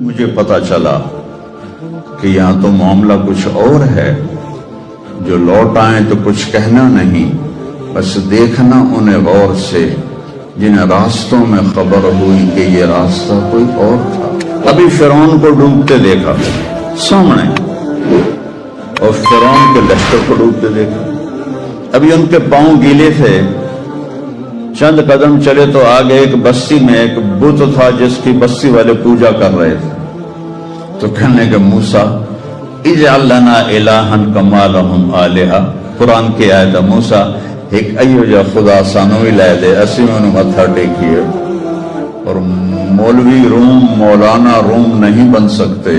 مجھے پتا چلا کہ یہاں تو معاملہ کچھ اور ہے، جو لوٹ آئیں تو کچھ کہنا نہیں، بس دیکھنا انہیں غور سے جنہیں راستوں میں خبر ہوئی کہ یہ راستہ کوئی اور تھا۔ ابھی فرعون کو ڈوبتے دیکھا سامنے، اور فرعون کے لشکر کو ڈوبتے دیکھا۔ ابھی ان کے پاؤں گیلے تھے، چند قدم چلے تو آگے ایک بستی میں ایک بت تھا جس کی بستی والے پوجا کر رہے تھے، تو کہنے کہ موسیٰ اجعل لنا الہا کما لہم آلہہ، قرآن کی آیت ہے، موسیٰ ایک ایو جا خدا سانوی لے دے، اسی میں انہوں متھا ٹیکیے۔ اور مولوی روم، مولانا روم نہیں بن سکتے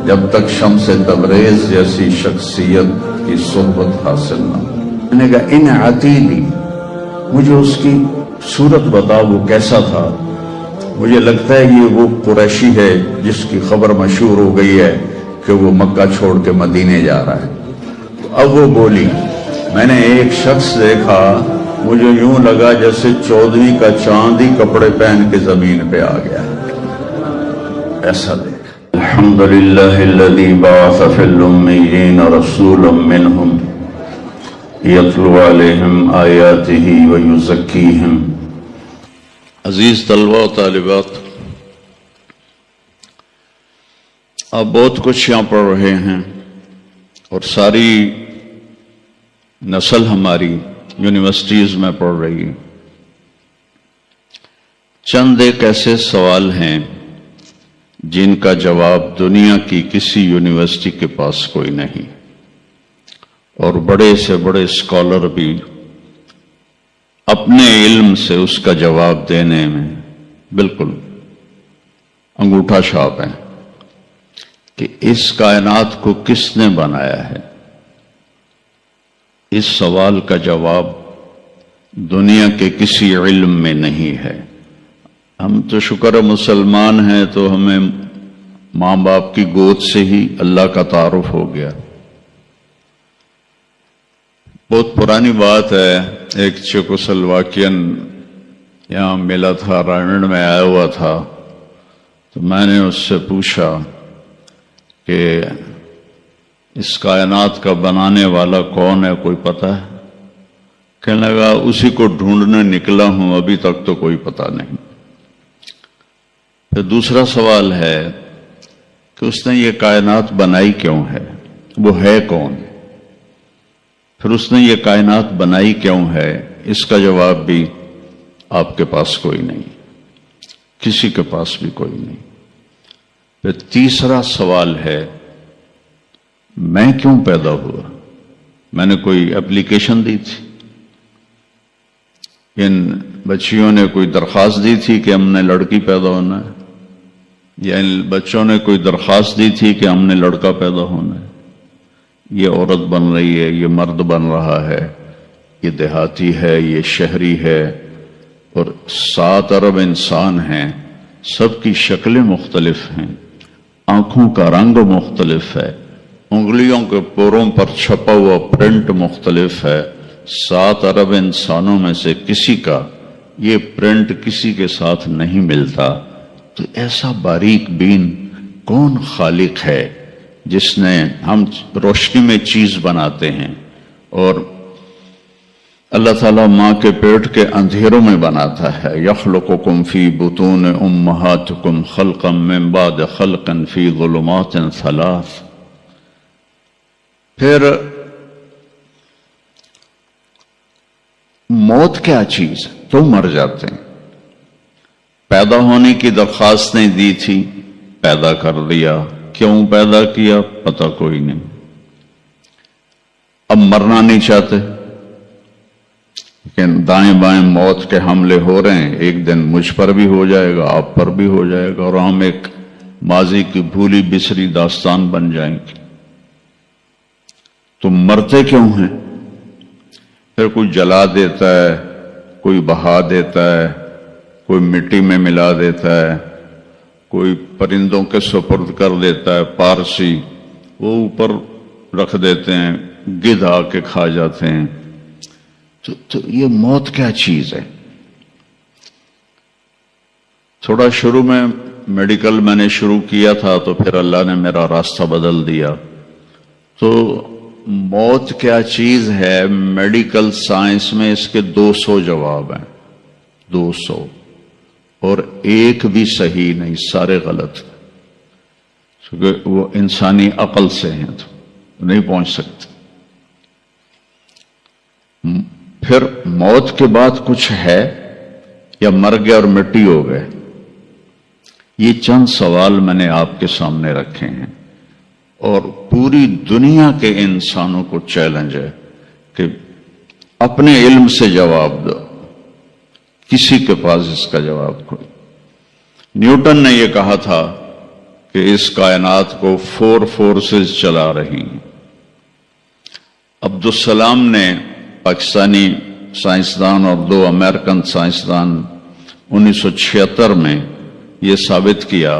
جب تک شمس تبریز جیسی شخصیت کی صحبت حاصل نہ ہو۔ میں نے کہا ان عتیدی، مجھے اس کی صورت بتاؤ وہ کیسا تھا، مجھے لگتا ہے یہ وہ قریشی ہے جس کی خبر مشہور ہو گئی ہے کہ وہ مکہ چھوڑ کے مدینے جا رہا ہے۔ تو اب وہ بولی، میں نے ایک شخص دیکھا، مجھے یوں لگا جیسے 14ویں کا چاند ہی کپڑے پہن کے زمین پہ آ گیا، ایسا دیکھا۔ الحمدللہ الذی بعث فی الامیین رسولا منہم یتلو علیہم آیاتہ ویزکیہم۔ عزیز طلبہ و طالبات، آپ بہت کچھ یہاں پڑھ رہے ہیں، اور ساری نسل ہماری یونیورسٹیز میں پڑھ رہی ہے۔ چند ایک ایسے سوال ہیں جن کا جواب دنیا کی کسی یونیورسٹی کے پاس کوئی نہیں، اور بڑے سے بڑے اسکالر بھی اپنے علم سے اس کا جواب دینے میں بالکل انگوٹھا چھاپ ہیں کہ اس کائنات کو کس نے بنایا ہے۔ اس سوال کا جواب دنیا کے کسی علم میں نہیں ہے۔ ہم تو شکر مسلمان ہیں تو ہمیں ماں باپ کی گود سے ہی اللہ کا تعارف ہو گیا۔ بہت پرانی بات ہے، ایک چیکوسلواکین یہاں ملا تھا، رائمنڈ میں آیا ہوا تھا، تو میں نے اس سے پوچھا کہ اس کائنات کا بنانے والا کون ہے، کوئی پتہ ہے؟ کہنے لگا اسی کو ڈھونڈنے نکلا ہوں، ابھی تک تو کوئی پتہ نہیں۔ پھر دوسرا سوال ہے کہ اس نے یہ کائنات بنائی کیوں ہے، وہ ہے کون؟ پھر اس نے یہ کائنات بنائی کیوں ہے، اس کا جواب بھی آپ کے پاس کوئی نہیں، کسی کے پاس بھی کوئی نہیں۔ پھر تیسرا سوال ہے میں کیوں پیدا ہوا؟ میں نے کوئی اپلیکیشن دی تھی؟ ان بچیوں نے کوئی درخواست دی تھی کہ ہم نے لڑکی پیدا ہونا ہے؟ یا ان بچوں نے کوئی درخواست دی تھی کہ ہم نے لڑکا پیدا ہونا ہے؟ یہ عورت بن رہی ہے، یہ مرد بن رہا ہے، یہ دیہاتی ہے، یہ شہری ہے، اور 7 ارب انسان ہیں، سب کی شکلیں مختلف ہیں، آنکھوں کا رنگ مختلف ہے، انگلیوں کے پوروں پر چھپا ہوا پرنٹ مختلف ہے۔ 7 ارب انسانوں میں سے کسی کا یہ پرنٹ کسی کے ساتھ نہیں ملتا۔ تو ایسا باریک بین کون خالق ہے جس نے، ہم روشنی میں چیز بناتے ہیں اور اللہ تعالیٰ ماں کے پیٹ کے اندھیروں میں بناتا ہے۔ یخلقکم فی بطون امہاتکم خلقا من بعد خلق فی ظلمات 3۔ پھر موت کیا چیز، تو مر جاتے ہیں۔ پیدا ہونے کی درخواست نہیں دی تھی، پیدا کر دیا، کیوں پیدا کیا پتہ کوئی نہیں۔ اب مرنا نہیں چاہتے، لیکن دائیں بائیں موت کے حملے ہو رہے ہیں، ایک دن مجھ پر بھی ہو جائے گا، آپ پر بھی ہو جائے گا، اور ہم ایک ماضی کی بھولی بسری داستان بن جائیں گے۔ تو مرتے کیوں ہیں؟ پھر کوئی جلا دیتا ہے، کوئی بہا دیتا ہے، کوئی مٹی میں ملا دیتا ہے، کوئی پرندوں کے سپرد کر دیتا ہے، پارسی وہ اوپر رکھ دیتے ہیں، گدھ آ کے کھا جاتے ہیں۔ تو یہ موت کیا چیز ہے؟ تھوڑا شروع میں میڈیکل میں نے شروع کیا تھا تو پھر اللہ نے میرا راستہ بدل دیا. تو موت کیا چیز ہے؟ میڈیکل سائنس میں اس کے 200 جواب ہیں، 200، اور ایک بھی صحیح نہیں، سارے غلط، کیونکہ وہ انسانی عقل سے ہیں تو نہیں پہنچ سکتے. پھر موت کے بعد کچھ ہے یا مر گیا اور مٹی ہو گئے؟ یہ چند سوال میں نے آپ کے سامنے رکھے ہیں، اور پوری دنیا کے انسانوں کو چیلنج ہے کہ اپنے علم سے جواب دو. کسی کے پاس اس کا جواب کوئی. نیوٹن نے یہ کہا تھا کہ اس کائنات کو 4 فورسز چلا رہی ہیں. عبدالسلام نے، پاکستانی سائنسدان اور 2 امریکن سائنسدان، 1976 میں یہ ثابت کیا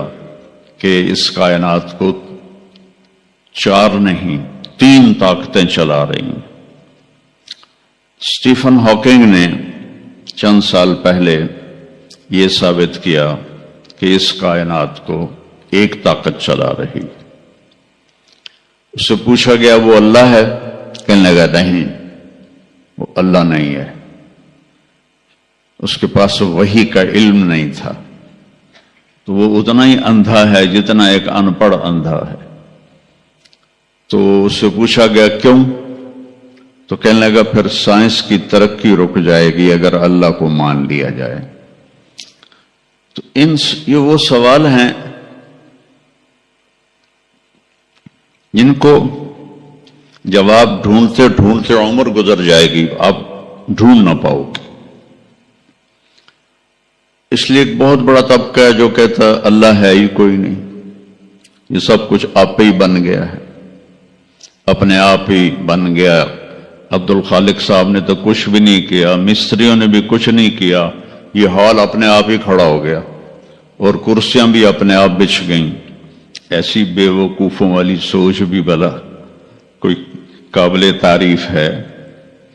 کہ اس کائنات کو 4 نہیں 3 طاقتیں چلا رہی ہیں. اسٹیفن ہاکنگ نے چند سال پہلے یہ ثابت کیا کہ اس کائنات کو ایک طاقت چلا رہی. اس سے پوچھا گیا وہ اللہ ہے؟ کہنے لگا نہیں، وہ اللہ نہیں ہے. اس کے پاس وحی کا علم نہیں تھا، تو وہ اتنا ہی اندھا ہے جتنا ایک ان پڑھ اندھا ہے. تو اس سے پوچھا گیا کیوں؟ تو کہنے لگا پھر سائنس کی ترقی رک جائے گی اگر اللہ کو مان لیا جائے. تو یہ وہ سوال ہیں جن کو جواب ڈھونڈتے ڈھونڈتے عمر گزر جائے گی، آپ ڈھونڈ نہ پاؤ گے. اس لیے ایک بہت بڑا طبقہ ہے جو کہتا ہے اللہ ہے ہی کوئی نہیں، یہ سب کچھ آپ ہی بن گیا ہے، اپنے آپ ہی بن گیا. عبد الخالق صاحب نے تو کچھ بھی نہیں کیا، مستریوں نے بھی کچھ نہیں کیا، یہ ہال اپنے آپ ہی کھڑا ہو گیا اور کرسیاں بھی اپنے آپ بچھ گئیں. ایسی بے وقوفوں والی سوچ بھی بلا کوئی قابل تعریف ہے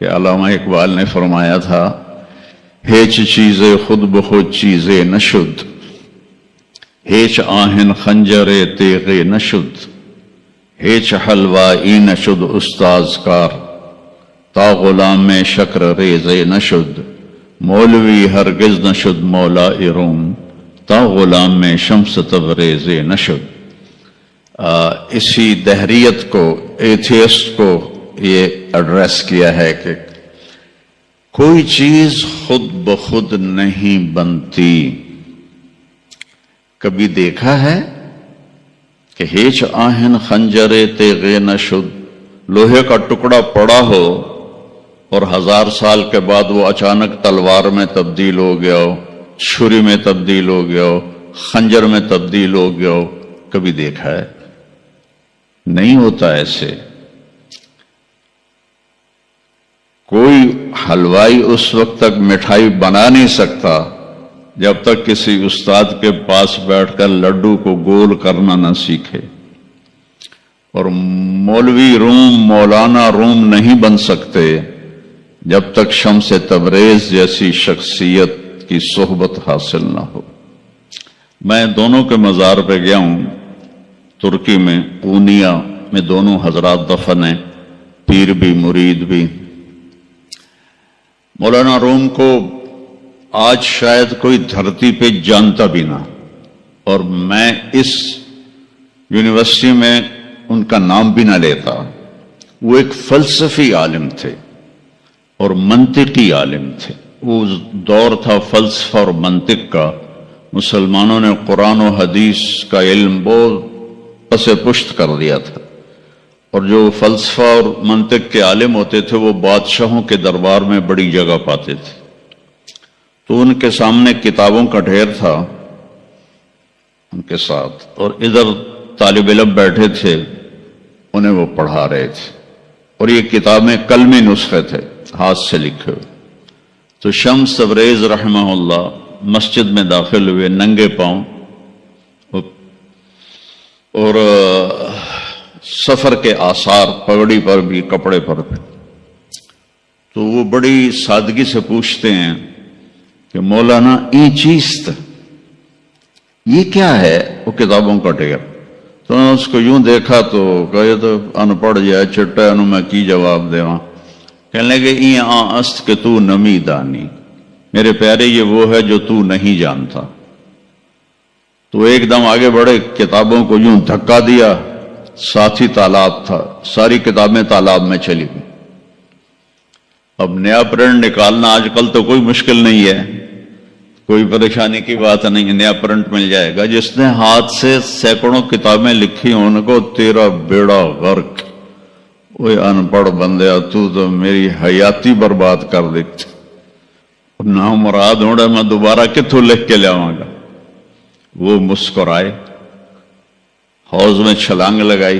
کہ علامہ اقبال نے فرمایا تھا ہیچ چیزیں خود بخود چیزیں نشد، ہیچ آہن خنجر تیغ نشد، ہیچ حلوائی نشد استاذ کار، تا غلام میں شکر ریز نشد، مولوی ہرگز نشد مولا روم، تا غلام میں شمس تبریز نشد. اسی دہریت کو، ایتھیسٹ کو یہ ایڈریس کیا ہے کہ کوئی چیز خود بخود نہیں بنتی. کبھی دیکھا ہے کہ ہیچ آہن خنجر تیغ نشد، لوہے کا ٹکڑا پڑا ہو اور 1000 سال کے بعد وہ اچانک تلوار میں تبدیل ہو گیا ہو، چھری میں تبدیل ہو گیا ہو، خنجر میں تبدیل ہو گیا ہو؟ کبھی دیکھا ہے؟ نہیں ہوتا ایسے. کوئی حلوائی اس وقت تک مٹھائی بنا نہیں سکتا جب تک کسی استاد کے پاس بیٹھ کر لڈو کو گول کرنا نہ سیکھے. اور مولوی روم، مولانا روم نہیں بن سکتے جب تک شمس تبریز جیسی شخصیت کی صحبت حاصل نہ ہو. میں دونوں کے مزار پہ گیا ہوں، ترکی میں پونیا میں دونوں حضرات دفن ہیں، پیر بھی مرید بھی. مولانا روم کو آج شاید کوئی دھرتی پہ جانتا بھی نہ، اور میں اس یونیورسٹی میں ان کا نام بھی نہ لیتا. وہ ایک فلسفی عالم تھے اور منطقی عالم تھے. وہ دور تھا فلسفہ اور منطق کا. مسلمانوں نے قرآن و حدیث کا علم بہت پس پشت کر دیا تھا، اور جو فلسفہ اور منطق کے عالم ہوتے تھے وہ بادشاہوں کے دربار میں بڑی جگہ پاتے تھے. تو ان کے سامنے کتابوں کا ڈھیر تھا ان کے ساتھ، اور ادھر طالب علم بیٹھے تھے، انہیں وہ پڑھا رہے تھے، اور یہ کتابیں قلمی نسخے تھے ہاتھ سے لکھے ہوئے. تو شمس تبریز رحمہ اللہ مسجد میں داخل ہوئے ننگے پاؤں، اور سفر کے آثار پگڑی پر بھی، کپڑے پر بھی. تو وہ بڑی سادگی سے پوچھتے ہیں کہ مولانا ای چیست، یہ کیا ہے؟ وہ کتابوں کا ڈھیر۔ تو نے اس کو یوں دیکھا تو کہے تو ان پڑھ جائے چٹا انہوں میں کی جواب دے وہاں۔ کہنے لگے این است کہ تو نمی دانی، میرے پیارے یہ وہ ہے جو تو نہیں جانتا۔ تو ایک دم آگے بڑھے، کتابوں کو یوں دھکا دیا، ساتھ ہی تالاب تھا، ساری کتابیں تالاب میں چلی گئی۔ اب نیا پرنٹ نکالنا آج کل تو کوئی مشکل نہیں ہے، کوئی پریشانی کی بات نہیں ہے، نیا پرنٹ مل جائے گا۔ جس نے ہاتھ سے سینکڑوں کتابیں لکھی ان کو تیرا بیڑا غرق۔ وہ ان پڑھ بندیا تو میری حیاتی برباد کر دیتی، نہ مراد ہوڑا میں دوبارہ کتوں لکھ کے لیاواں گا۔ وہ مسکرائے، حوض میں چھلانگ لگائی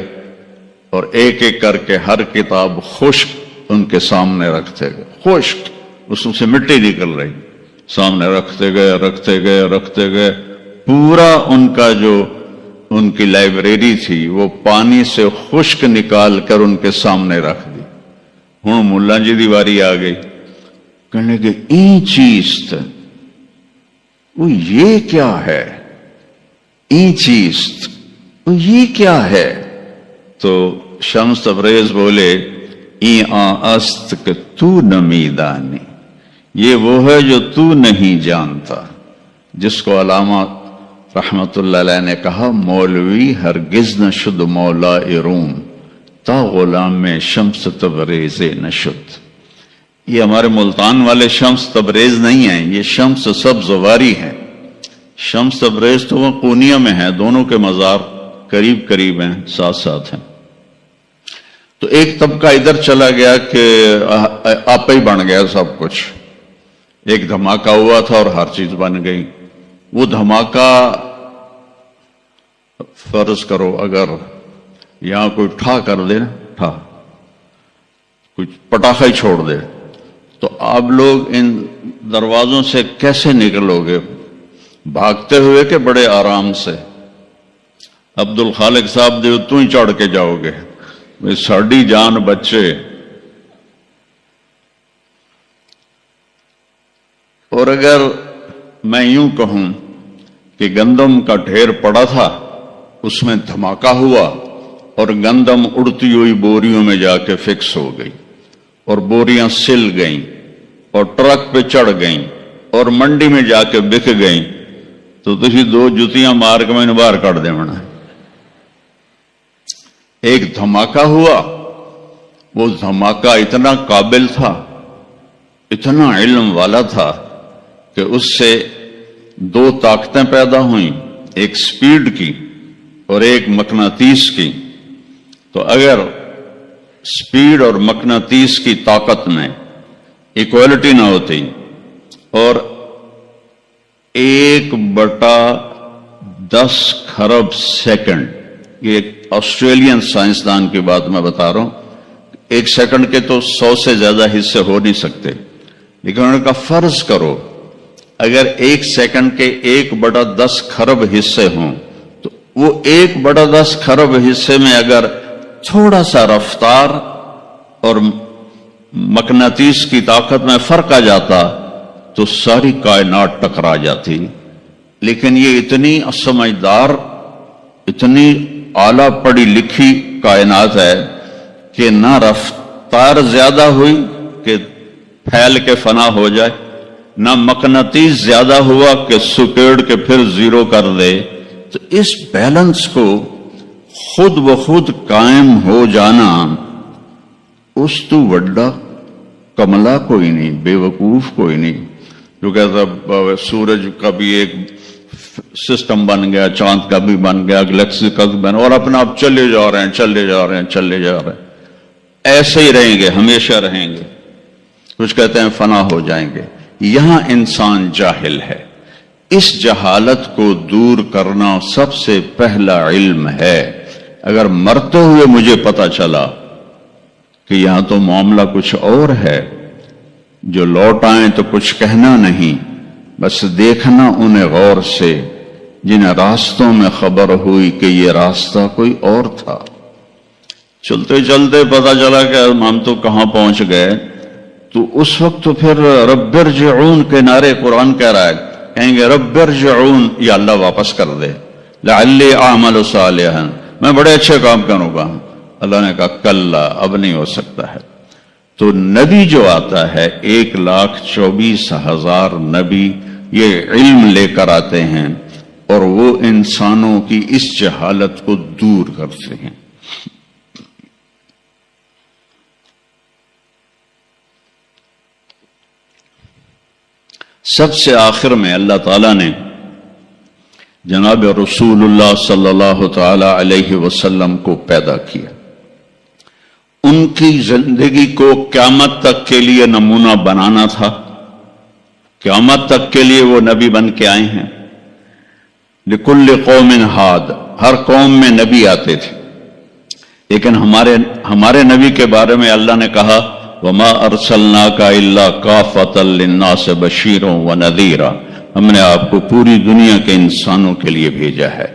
اور ایک ایک کر کے ہر کتاب خشک ان کے سامنے رکھتے گئے، خشک، اس میں سے مٹی نکل رہی، سامنے رکھتے گئے رکھتے گئے رکھتے گئے، پورا ان کا جو ان کی لائبریری تھی وہ پانی سے خشک نکال کر ان کے سامنے رکھ دی۔ ہوں ملا جی دی واری آ گئی، کہنے کہ این چیز تھا، وہ یہ کیا ہے؟ این چیز وہ یہ کیا ہے؟ تو شمس تبریز بولے این است کہ تو نمی دانی، یہ وہ ہے جو تو نہیں جانتا۔ جس کو علامہ رحمت اللہ علیہ نے کہا مولوی ہرگز نہ شد مولا روم تا غلام میں شمس تبریز نشد۔ یہ ہمارے ملتان والے شمس تبریز نہیں ہیں، یہ شمس سبز واری ہیں۔ شمس تبریز تو وہ قونیہ میں ہے، دونوں کے مزار قریب قریب ہیں، ساتھ ساتھ ہیں۔ تو ایک طبقہ ادھر چلا گیا کہ آپ ہی بن گیا سب کچھ، ایک دھماکہ ہوا تھا اور ہر چیز بن گئی۔ وہ دھماکہ فرض کرو اگر یہاں کوئی ٹھا کر دے نا، ٹھا کچھ پٹاخہ ہی چھوڑ دے تو آپ لوگ ان دروازوں سے کیسے نکلو گے؟ بھاگتے ہوئے کہ بڑے آرام سے؟ عبد الخالق صاحب دے تو ہی چڑھ کے جاؤ گے، ساڑی جان بچے۔ اور اگر میں یوں کہوں کہ گندم کا ڈھیر پڑا تھا، اس میں دھماکہ ہوا اور گندم اڑتی ہوئی بوریوں میں جا کے فکس ہو گئی اور بوریاں سل گئیں اور ٹرک پہ چڑھ گئیں اور منڈی میں جا کے بک گئیں، تو تسی دو جتیاں مار کے میں باہر کٹ دے منا۔ ایک دھماکہ ہوا، وہ دھماکہ اتنا قابل تھا، اتنا علم والا تھا کہ اس سے دو طاقتیں پیدا ہوئیں، ایک سپیڈ کی اور ایک مقناطیس کی۔ تو اگر سپیڈ اور مقناطیس کی طاقت میں ایکوالٹی نہ ہوتی اور 1/10 خرب سیکنڈ، یہ ایک آسٹریلین سائنسدان کی بات میں بتا رہا ہوں، ایک سیکنڈ کے تو 100 سے زیادہ حصے ہو نہیں سکتے، لیکن انہوں نے کہا فرض کرو اگر ایک سیکنڈ کے 1/10 خرب حصے ہوں تو وہ 1/10 خرب حصے میں اگر تھوڑا سا رفتار اور مقناطیس کی طاقت میں فرق آ جاتا تو ساری کائنات ٹکرا جاتی۔ لیکن یہ اتنی سمجھدار، اتنی اعلیٰ پڑھی لکھی کائنات ہے کہ نہ رفتار زیادہ ہوئی کہ پھیل کے فنا ہو جائے، نہ مقناطیس زیادہ ہوا کہ سکیڑ کے پھر زیرو کر دے۔ تو اس بیلنس کو خود بخود قائم ہو جانا، اس تو وڈا کملا کوئی نہیں، بے وقوف کوئی نہیں۔ جو کہتا سورج کا بھی ایک سسٹم بن گیا، چاند کا بھی بن گیا، گلیکسی کا بھی بن، اور اپنا آپ چلے جا رہے ہیں چلے جا رہے ہیں چلے جا رہے ہیں، ایسے ہی رہیں گے، ہمیشہ رہیں گے۔ کچھ کہتے ہیں فنا ہو جائیں گے۔ یہاں انسان جاہل ہے، اس جہالت کو دور کرنا سب سے پہلا علم ہے۔ اگر مرتے ہوئے مجھے پتا چلا کہ یہاں تو معاملہ کچھ اور ہے، جو لوٹ آئیں تو کچھ کہنا نہیں، بس دیکھنا انہیں غور سے جنہیں راستوں میں خبر ہوئی کہ یہ راستہ کوئی اور تھا۔ چلتے چلتے پتا چلا کہ ہم تو کہاں پہنچ گئے، تو اس وقت تو پھر رب ارجعون کے نعرے قرآن کہہ رہا ہے، کہیں گے رب ارجعون، یا اللہ واپس کر دے، لعلی اعمل صالحا، میں بڑے اچھے کام کروں گا۔ اللہ نے کہا کلا، اب نہیں ہو سکتا ہے۔ تو نبی جو آتا ہے 1,24,000 نبی یہ علم لے کر آتے ہیں اور وہ انسانوں کی اس جہالت کو دور کرتے ہیں۔ سب سے آخر میں اللہ تعالیٰ نے جناب رسول اللہ صلی اللہ تعالی علیہ وسلم کو پیدا کیا، ان کی زندگی کو قیامت تک کے لیے نمونہ بنانا تھا، قیامت تک کے لیے وہ نبی بن کے آئے ہیں۔ لکل قوم ہاد، ہر قوم میں نبی آتے تھے، لیکن ہمارے نبی کے بارے میں اللہ نے کہا وما ارسلناک الا کافۃ للناس بشیرا ونذیرا، ہم نے آپ کو پوری دنیا کے انسانوں کے لیے بھیجا ہے۔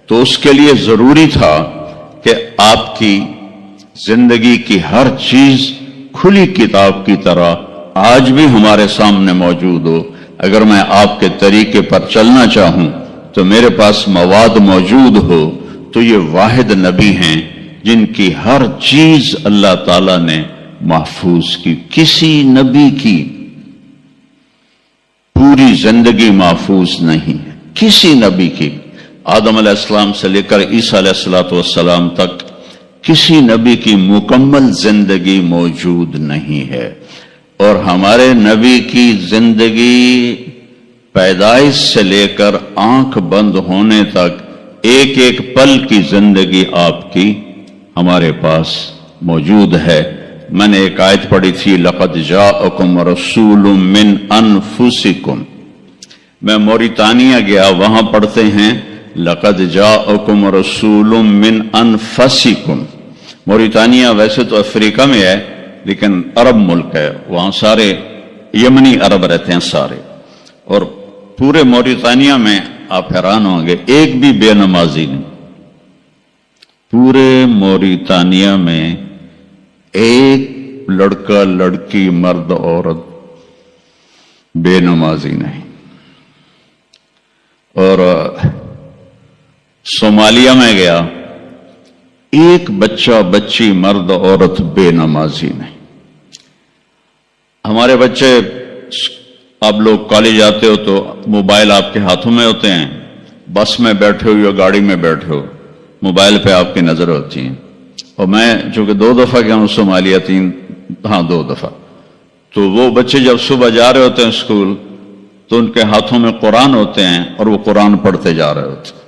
تو اس کے لیے ضروری تھا کہ آپ کی زندگی کی ہر چیز کھلی کتاب کی طرح آج بھی ہمارے سامنے موجود ہو۔ اگر میں آپ کے طریقے پر چلنا چاہوں تو میرے پاس مواد موجود ہو، تو یہ واحد نبی ہیں جن کی ہر چیز اللہ تعالیٰ نے محفوظ کی۔ کسی نبی کی پوری زندگی محفوظ نہیں ہے، کسی نبی کی، آدم علیہ السلام سے لے کر عیسیٰ علیہ السلام تک کسی نبی کی مکمل زندگی موجود نہیں ہے۔ اور ہمارے نبی کی زندگی پیدائش سے لے کر آنکھ بند ہونے تک ایک ایک پل کی زندگی آپ کی ہمارے پاس موجود ہے۔ میں نے ایک آیت پڑھی تھی لقد جاءکم رسول من انفسکم، میں موریتانیہ گیا، وہاں پڑھتے ہیں لقد جاءکم رسول من انفسکم۔ موریتانیہ ویسے تو افریقہ میں ہے لیکن عرب ملک ہے، وہاں سارے یمنی عرب رہتے ہیں سارے، اور پورے موریتانیہ میں آپ حیران ہوں گے ایک بھی بے نمازی نہیں، پورے موریتانیہ میں ایک لڑکا لڑکی مرد عورت بے نمازی نہیں۔ اور صومالیہ میں گیا، ایک بچہ بچی مرد عورت بے نمازی نہیں۔ ہمارے بچے، آپ لوگ کالج آتے ہو تو موبائل آپ کے ہاتھوں میں ہوتے ہیں، بس میں بیٹھے ہو یا گاڑی میں بیٹھے ہو، موبائل پہ آپ کی نظر ہوتی ہیں۔ اور میں چونکہ 2 دفعہ گیا ہوں صومالیہ، 2 دفعہ، تو وہ بچے جب صبح جا رہے ہوتے ہیں اسکول تو ان کے ہاتھوں میں قرآن ہوتے ہیں اور وہ قرآن پڑھتے جا رہے ہوتے ہیں،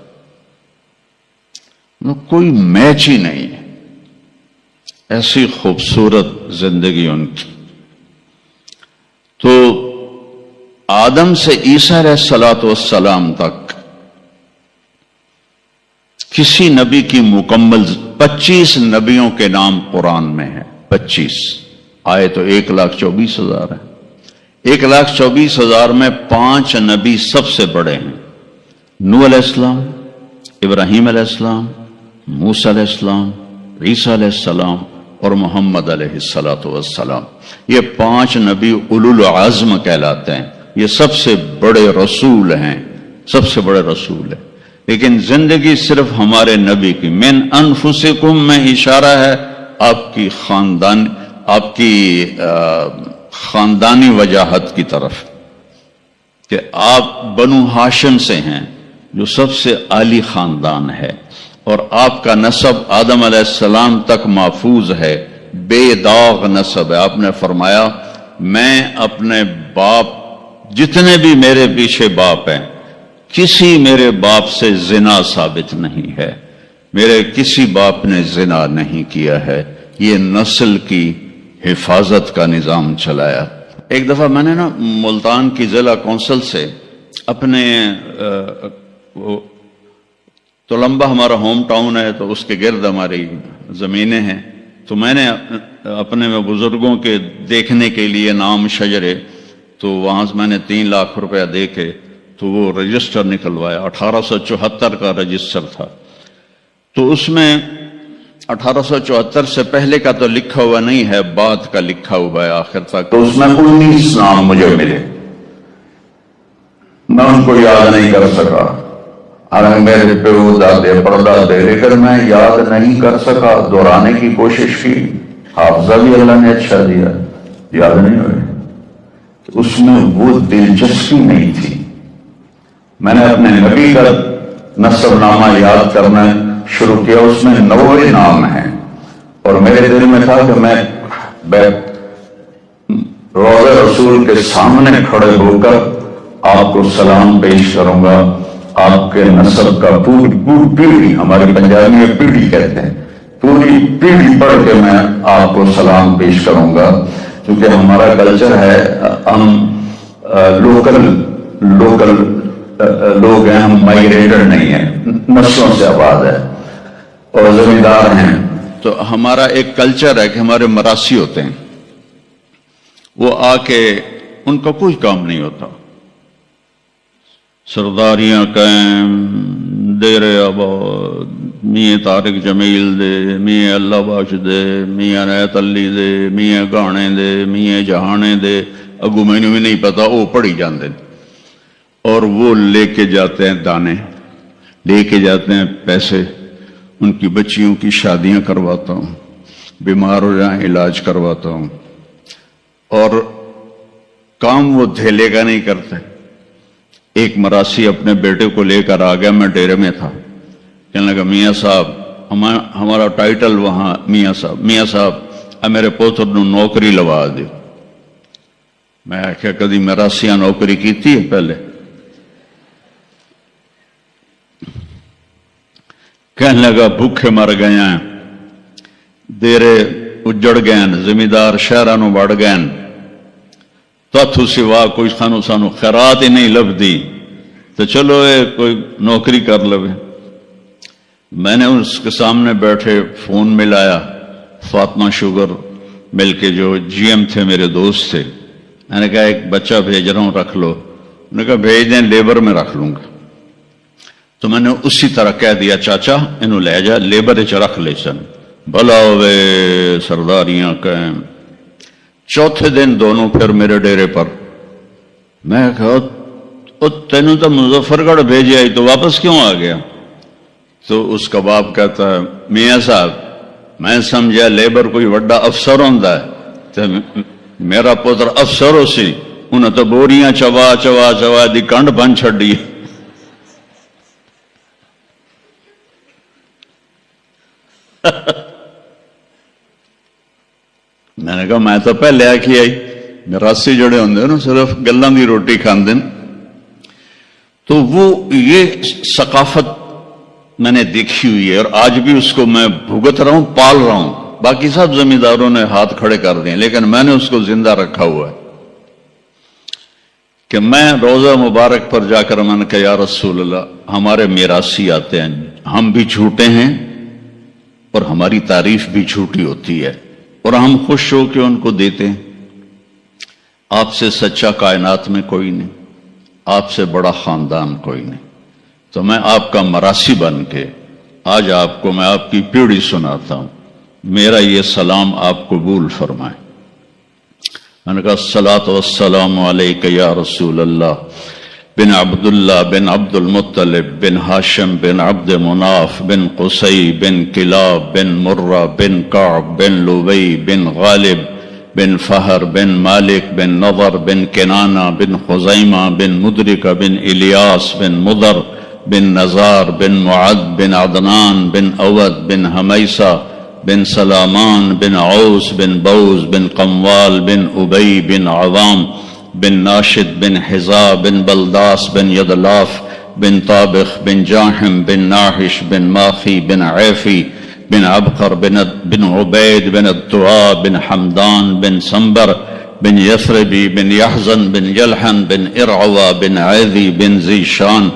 کوئی میچ ہی نہیں ہے، ایسی خوبصورت زندگی ان کی۔ تو آدم سے عیسیٰ علیہ السلام تک کسی نبی کی مکمل 25 نبیوں کے نام قرآن میں ہے، 25 آئے تو 1,24,000 ہے۔ 1,24,000 میں 5 نبی سب سے بڑے ہیں، نوح علیہ السلام، ابراہیم علیہ السلام، موسیٰ علیہ السلام، عیسیٰ علیہ السلام اور محمد علیہ السلام۔ یہ 5 نبی اولو العزم کہلاتے ہیں، یہ سب سے بڑے رسول ہیں، سب سے بڑے رسول ہیں۔ لیکن زندگی صرف ہمارے نبی کی، من انفسکم میں اشارہ ہے آپ کی خاندانی وجاہت کی طرف، کہ آپ بنو ہاشم سے ہیں جو سب سے عالی خاندان ہے، اور آپ کا نسب آدم علیہ السلام تک محفوظ ہے، بے داغ نسب ہے۔ آپ نے فرمایا میں اپنے باپ، جتنے بھی میرے پیچھے باپ ہیں، کسی میرے باپ سے زنا ثابت نہیں ہے، میرے کسی باپ نے زنا نہیں کیا ہے۔ یہ نسل کی حفاظت کا نظام چلایا۔ ایک دفعہ میں نے ملتان کی ضلع کونسل سے اپنے تلمبہ ہمارا ہوم ٹاؤن ہے تو اس کے گرد ہماری زمینیں ہیں، تو میں نے اپنے بزرگوں کے دیکھنے کے لیے نام شجرے، تو وہاں سے میں نے 3 لاکھ روپیہ دے کے تو وہ رجسٹر نکلوایا، 1874 کا رجسٹر تھا، تو اس میں 1874 سے پہلے کا تو لکھا ہوا نہیں ہے، بعد کا لکھا ہوا ہے آخر تک، تو اس میں 19 نام مجھے ملے۔ میں ان کو یاد نہیں کر سکا، حالانکہ میرے پیو دادے پردادے، لیکن میں یاد نہیں کر سکا۔ دہرانے کی کوشش کی، حافظہ بھی اللہ نے اچھا دیا، یاد نہیں ہوئے۔ اس میں وہ دلچسپی نہیں تھی۔ میں نے اپنے نبی کا نسب نامہ یاد کرنا شروع کیا، اس میں 90 نام ہیں، اور میرے دل میں تھا کہ میں روضہ رسول کے سامنے کھڑے ہو کر آپ کو سلام پیش کروں گا، آپ کے نسب کا پوری پیڑھی، ہمارے پنجابی میں پیڑھی کہتے ہیں، پوری پیڑھی پڑھ کے میں آپ کو سلام پیش کروں گا، کیونکہ ہمارا کلچر ہے، ہم لوکل لوگ ہیں، ہم مائگریٹڈ نہیں ہیں، نسلوں سے آباد ہے اور زمیندار ہیں۔ تو ہمارا ایک کلچر ہے کہ ہمارے مراسی ہوتے ہیں، وہ آ کے ان کا کوئی کام نہیں ہوتا، سرداریاں قائم، دیر آباد، میاں طارق جمیل دے، میاں اللہ بخش دے، میاں عنایت علی دے، میاں گانے دے، میاں جہانے دے، اگو میں بھی نہیں پتا، وہ پڑھی جاندے، اور وہ لے کے جاتے ہیں دانے، لے کے جاتے ہیں پیسے، ان کی بچیوں کی شادیاں کرواتا ہوں، بیمار ہو جائیں علاج کرواتا ہوں، اور کام وہ دھیلے کا نہیں کرتے۔ ایک مراسی اپنے بیٹے کو لے کر آ گیا، میں ڈیرے میں تھا، کہنے لگا میاں صاحب ہمارا ٹائٹل وہاں میاں صاحب میرے پوتر نو نوکری لوا دے۔ میں آخیا کدی مراسیاں نوکری کیتی ہے پہلے؟ کہنے لگا بھوکے مر گئے ہیں، دیرے اجڑ گئے ہیں، زمیندار شہرانو بڑھ گئے ہیں، تاتھو سوا کوئی سانو خیرات ہی نہیں لبدی، تو چلو کوئی نوکری کر لوے۔ میں نے اس کے سامنے بیٹھے فون ملایا، فاطمہ شوگر مل کے جو جی ایم تھے میرے دوست تھے، میں نے کہا ایک بچہ بھیج رہا ہوں رکھ لو، انہوں نے کہا بھیج دیں، لیبر میں رکھ لوں گا۔ تو میں نے اسی طرح کہہ دیا چاچا انہوں لے جا، لیبر چ رکھ لے سن، بھلا ہوئے سرداریاں قائم۔ چوتھے دن دونوں پھر میرے ڈیرے پر، میں کہا تینوں تو مظفر گڑھ بھیجا ہی تو واپس کیوں آ گیا؟ تو اس کا باپ کہتا ہے میاں صاحب میں سمجھا لیبر کوئی وڈا افسر ہوندا ہے، تو میرا پتر افسر ہو سی، انہیں تو بوریاں چوا چوا چوا دی کنڈ بن چھڑی۔ میں نے کہا میں تو پہلے آخی آئی، مراسی جڑے ہوندے نا صرف گلاں دی روٹی کھاندے۔ تو وہ یہ ثقافت میں نے دیکھی ہوئی ہے، اور آج بھی اس کو میں بھگت رہا ہوں، پال رہا ہوں۔ باقی سب زمینداروں نے ہاتھ کھڑے کر دیے، لیکن میں نے اس کو زندہ رکھا ہوا ہے کہ میں روزہ مبارک پر جا کر میں نے کہا یا رسول اللہ ہمارے میراثی آتے ہیں، ہم بھی جھوٹے ہیں اور ہماری تعریف بھی جھوٹی ہوتی ہے، اور ہم خوش ہو کے ان کو دیتے ہیں۔ آپ سے سچا کائنات میں کوئی نہیں، آپ سے بڑا خاندان کوئی نہیں، تو میں آپ کا مراسی بن کے آج آپ کو میں آپ کی پیڑھی سناتا ہوں، میرا یہ سلام آپ قبول فرمائیں۔ میں نے کہا الصلاۃ والسلام علیک یا رسول اللہ بن عبداللہ بن عبد المطلب بن ہاشم بن عبد مناف بن قصی بن کلاب بن مرہ بن کعب بن لبی بن غالب بن فہر بن مالک بن نضر بن کنانہ بن خزیمہ بن مدرکہ بن الیاس بن مضر بن نزار بن معد بن عدنان بن اود بن حمیسہ بن سلامان بن عوس بن بوز بن قموال بن ابی بن عوام بن ناشد بن حزا بن بلداس بن یدلاف بن طابخ بن جاحم بن ناحش بن ماخی بن عیفی بن عبقر بن عبید بن الدعاء بن حمدان بن سنبر بن یثربی بن یحزن بن یلحن بن ارعوا بن عیذی بن زیشان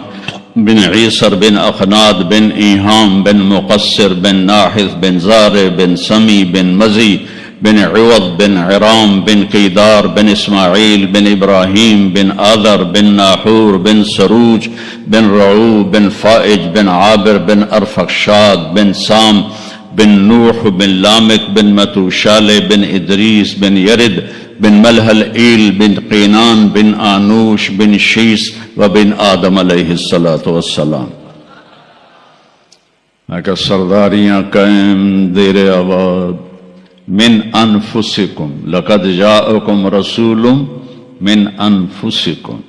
بن عیسر بن اخناد بن ایہام بن مقصر بن ناحث بن زار بن سمی بن مزی بن عوض بن عرام بن قیدار بن اسماعیل بن ابراہیم بن آذر بن ناحور بن سروج بن رعو بن فائج بن عابر بن ارفخشاد بن سام بن نوح بن لامک بن متوشال بن ادریس بن یرد بن ملحل بن قینان بن آنوش بن شیس و بن آدم علیہ السلام. میں کہا سرداریاں قائم دیر آباد. من انفسکم لقد جاءکم رسول من انفسکم.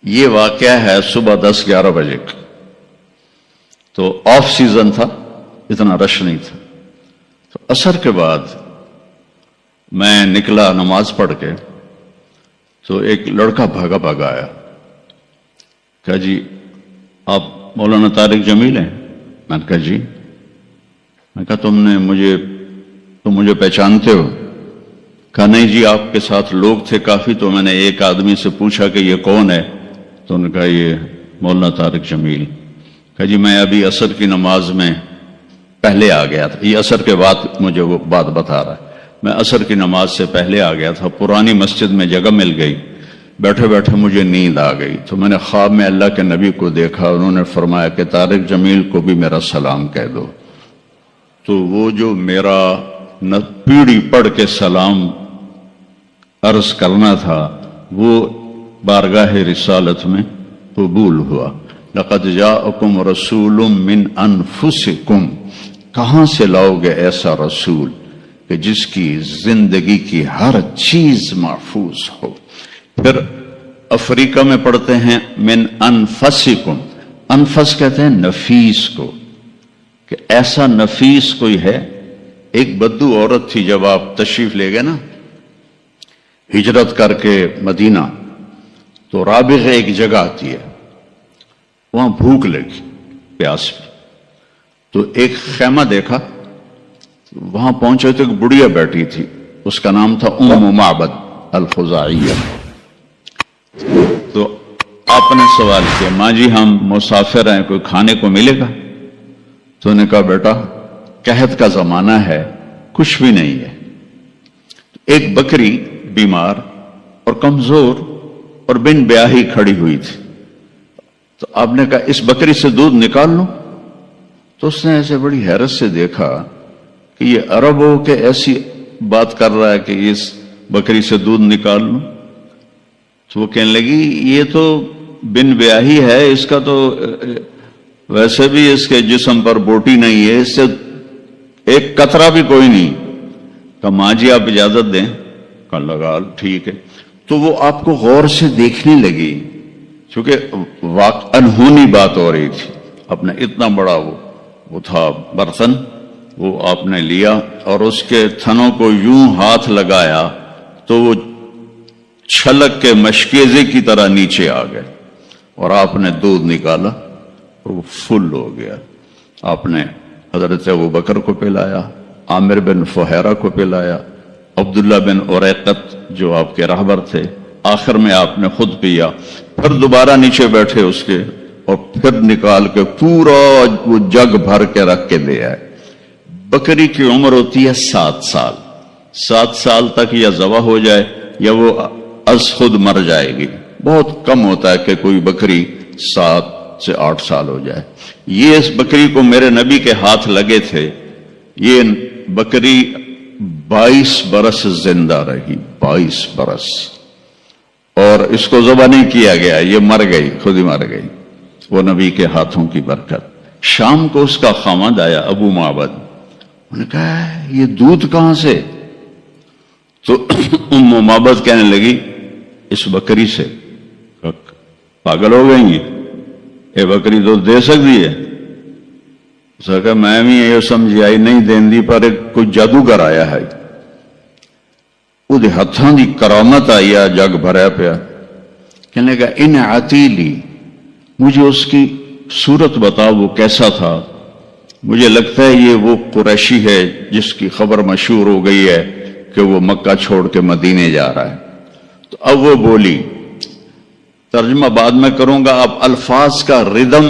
یہ واقعہ ہے صبح 10-11 بجے کا، تو آف سیزن تھا، اتنا رش نہیں تھا. تو عصر کے بعد میں نکلا نماز پڑھ کے، تو ایک لڑکا بھاگا بھاگا آیا. کہا جی آپ مولانا طارق جمیل ہیں؟ میں نے کہا جی. میں کہا تم مجھے پہچانتے ہو؟ کہا نہیں جی، آپ کے ساتھ لوگ تھے کافی، تو میں نے ایک آدمی سے پوچھا کہ یہ کون ہے، تو انہوں نے کہا یہ مولانا طارق جمیل. کہا جی میں ابھی عصر کی نماز میں پہلے آ گیا تھا. یہ عصر کے بعد مجھے وہ بات بتا رہا ہے. میں عصر کی نماز سے پہلے آ گیا تھا، پرانی مسجد میں جگہ مل گئی، بیٹھے بیٹھے مجھے نیند آ گئی، تو میں نے خواب میں اللہ کے نبی کو دیکھا. انہوں نے فرمایا کہ طارق جمیل کو بھی میرا سلام کہہ دو. تو وہ جو میرا پیڑھی پڑھ کے سلام عرض کرنا تھا وہ بارگاہ رسالت میں قبول ہوا. لقد جاءکم رسول من انفسکم. کہاں سے لاؤ گے ایسا رسول کہ جس کی زندگی کی ہر چیز محفوظ ہو. پھر افریقہ میں پڑھتے ہیں من انفسکم. انفس کہتے ہیں نفیس کو، کہ ایسا نفیس کوئی ہے. ایک بدو عورت تھی، جب آپ تشریف لے گئے نا ہجرت کر کے مدینہ، تو رابغ ایک جگہ آتی ہے، وہاں بھوک لگی، پیاس بھی. تو ایک خیمہ دیکھا، وہاں پہنچے تو ایک بڑھیا بیٹھی تھی، اس کا نام تھا ام معبد الخزاعیہ. تو آپ نے سوال کیا ماں جی ہم مسافر ہیں، کوئی کھانے کو ملے گا؟ تو انہوں نے کہا بیٹا قحط کا زمانہ ہے، کچھ بھی نہیں ہے. ایک بکری بیمار اور کمزور اور بن بیاہی کھڑی ہوئی تھی. تو آپ نے کہا اس بکری سے دودھ نکال لو. تو اس نے ایسے بڑی حیرت سے دیکھا کہ یہ عرب ہو کہ ایسی بات کر رہا ہے کہ اس بکری سے دودھ نکال لو. تو وہ کہنے لگی یہ تو بن بیاہی ہے، اس کا تو ویسے بھی اس کے جسم پر بوٹی نہیں ہے، اس سے ایک قطرہ بھی کوئی نہیں. کہا ماں جی آپ اجازت دیں؟ کہا لگا ٹھیک ہے. تو وہ آپ کو غور سے دیکھنے لگی، چونکہ انہونی بات ہو رہی تھی. اپنا اتنا بڑا وہ تھا برتن، وہ آپ نے لیا اور اس کے تھنوں کو یوں ہاتھ لگایا تو وہ چھلک کے مشکیزے کی طرح نیچے آ گئے، اور آپ نے دودھ نکالا اور وہ فل ہو گیا. آپ نے حضرت ابوبکر کو پلایا، عامر بن فہیرہ کو پلایا، عبداللہ بن اریقت جو آپ کے راہبر تھے، آخر میں آپ نے خود پیا. پھر دوبارہ نیچے بیٹھے اس کے، اور پھر نکال کے پورا وہ جگ بھر کے رکھ کے دے آئے. بکری کی عمر ہوتی ہے 7 سال. 7 سال تک یا ذبح ہو جائے یا وہ از خود مر جائے گی. بہت کم ہوتا ہے کہ کوئی بکری 7 سے 8 سال ہو جائے. یہ اس بکری کو میرے نبی کے ہاتھ لگے تھے، یہ بکری 22 برس زندہ رہی. 22 برس. اور اس کو ذبح نہیں کیا گیا، یہ مر گئی، خود ہی مر گئی، وہ نبی کے ہاتھوں کی برکت. شام کو اس کا خامد آیا ابو معبد، انہوں نے کہا یہ دودھ کہاں سے؟ تو ام معبد کہنے لگی اس بکری سے. پاگل ہو گئی ہیں، یہ بکری تو دے سکتی ہے. اس نے کہا میں بھی یہ سمجھ آئی نہیں دین دی، پر کوئی جادوگر آیا ہے، وہ ہاتھوں دی کرامت آئی ہے، جگ بھریا پیا. کہنے لگا ان عتیلی، مجھے اس کی صورت بتاؤ وہ کیسا تھا. مجھے لگتا ہے یہ وہ قریشی ہے جس کی خبر مشہور ہو گئی ہے کہ وہ مکہ چھوڑ کے مدینے جا رہا ہے. تو اب وہ بولی، ترجمہ بعد میں کروں گا، آپ الفاظ کا ردم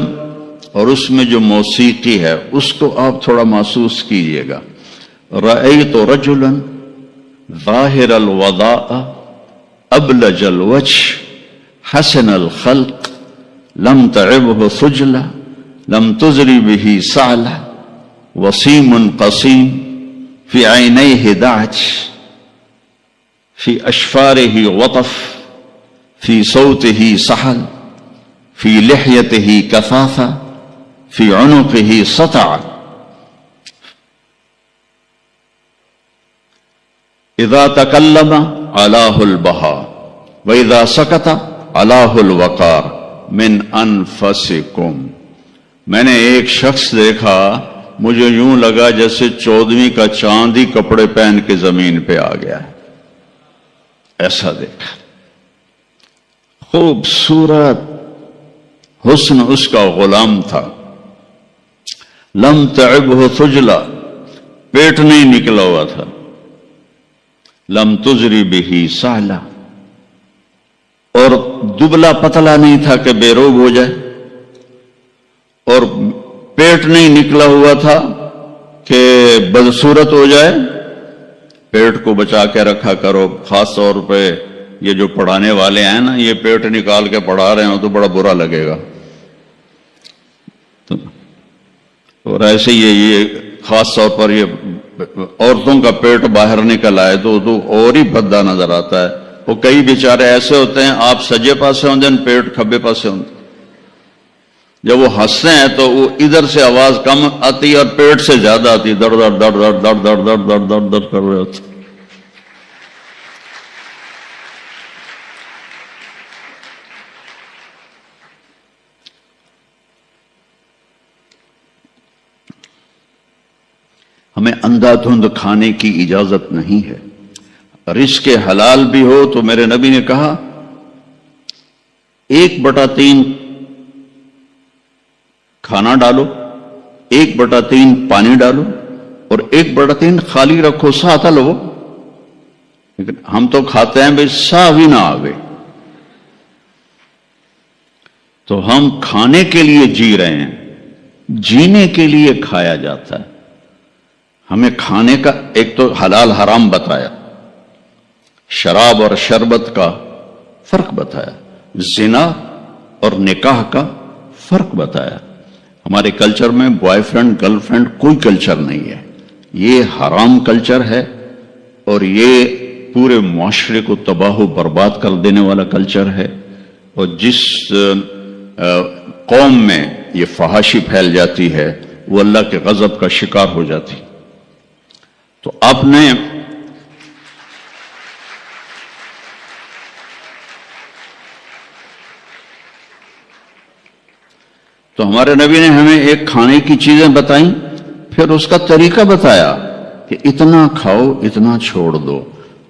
اور اس میں جو موسیقی ہے اس کو آپ تھوڑا محسوس کیجئے گا. رأیت رجلا ظاہر الوضاء ابلج الوجه حسن الخلق لم تعبه ثجلة لم تزری به سعلة وسیم قسیم فی عینیہ دعج فی اشفارہ وطف فی صوتہ سحل فی لحیتہ کثافہ فی عنقہ سطع اذا تکلم علاہ البہا وَإِذَا سَكَتَ عَلَاهُ الْوَقَارُ مِنْ أَنفَسِكُمْ. میں نے ایک شخص دیکھا، مجھے یوں لگا جیسے 14ویں کا چاند ہی کپڑے پہن کے زمین پہ آ گیا ہے. ایسا دیکھا، خوبصورت حسن اس کا غلام تھا. لم تعبہ ثجلا، پیٹ نہیں نکلا ہوا تھا. لم تزری بہ سہلا، اور دبلا پتلا نہیں تھا کہ بے روگ ہو جائے، اور پیٹ نہیں نکلا ہوا تھا کہ بدصورت ہو جائے. پیٹ کو بچا کے رکھا کرو، خاص طور پہ یہ جو پڑھانے والے ہیں نا، یہ پیٹ نکال کے پڑھا رہے ہوں تو بڑا برا لگے گا. اور ایسے یہ خاص طور پر یہ عورتوں کا پیٹ باہر نکل آئے تو اور ہی بھدا نظر آتا ہے. وہ کئی بیچارے ایسے ہوتے ہیں، آپ سجے پاسے ہوندے ہیں، پیٹ کھبے پاسے ہوندے. جب وہ ہنستے ہیں تو وہ ادھر سے آواز کم آتی ہے اور پیٹ سے زیادہ آتی، در در در در در در در در در در کر رہے ہوتے. ہمیں اندھا دھند کھانے کی اجازت نہیں ہے. رزق حلال بھی ہو تو میرے نبی نے کہا 1/3 کھانا ڈالو، 1/3 پانی ڈالو، اور 1/3 خالی رکھو، ساتھ لو. لیکن ہم تو کھاتے ہیں بھائی سا بھی نہ آوے. تو ہم کھانے کے لیے جی رہے ہیں، جینے کے لیے کھایا جاتا ہے. ہمیں کھانے کا ایک تو حلال حرام بتایا، شراب اور شربت کا فرق بتایا، زنا اور نکاح کا فرق بتایا. ہمارے کلچر میں بوائے فرینڈ گرل فرینڈ کوئی کلچر نہیں ہے. یہ حرام کلچر ہے اور یہ پورے معاشرے کو تباہ و برباد کر دینے والا کلچر ہے. اور جس قوم میں یہ فحاشی پھیل جاتی ہے وہ اللہ کے غضب کا شکار ہو جاتی. تو آپ نے تو ہمارے نبی نے ہمیں ایک کھانے کی چیزیں بتائیں، پھر اس کا طریقہ بتایا کہ اتنا کھاؤ اتنا چھوڑ دو